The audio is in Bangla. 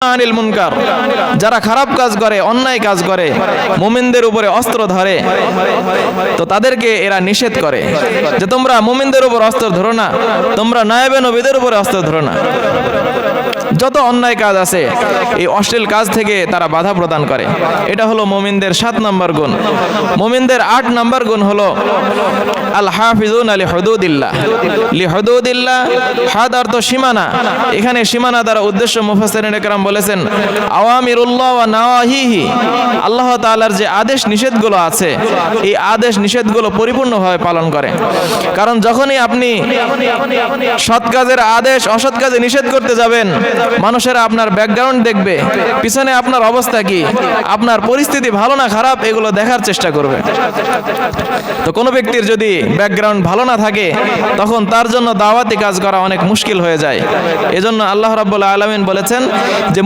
আনিল মুনকার, যারা খারাপ কাজ করে, অন্যায় কাজ করে, মুমিনদের উপরে অস্ত্র ধরে, তো তাদেরকে এরা নিষেধ করে যে তোমরা মুমিনদের উপর অস্ত্র ধরো না, তোমরা নায়েবে নবীদের উপরে অস্ত্র ধরো না। যত অন্যায় কাজ আছে এই অশ্লীল কাজ থেকে তারা বাধা প্রদান করে। এটা হলো মুমিনদের 7 নম্বর গুণ। মুমিনদের 8 নম্বর গুণ হলো আল হাফিজুন লি হুদুদিল্লাহ। লি হুদুদিল্লাহ, হাদ অর্থ সীমানা। এখানে সীমানা দ্বারা উদ্দেশ্য মুফাসসিরিন ইকরাম বলেছেন আওয়ামিরুল্লাহ ওয়া নাওয়াহিহি, আল্লাহ তাআলার যে আদেশ নিষেধগুলো আছে এই আদেশ নিষেধগুলো পরিপূর্ণভাবে পালন করে। কারণ যখনই আপনি সৎ কাজের আদেশ অসৎ কাজে নিষেধ করতে যাবেন, মানুষেরা আপনার ব্যাকগ্রাউন্ড দেখবে, পিছনে আপনার অবস্থা কি, আপনার পরিস্থিতি ভালো না খারাপ এগুলো দেখার চেষ্টা করবে। তো কোনো ব্যক্তির যদি ব্যাকগ্রাউন্ড ভালো না থাকে তখন তার জন্য দাওয়াতি কাজ করা অনেক মুশকিল হয়ে যায়। এজন্য আল্লাহ রাব্বুল আলামিন বলেছেন যে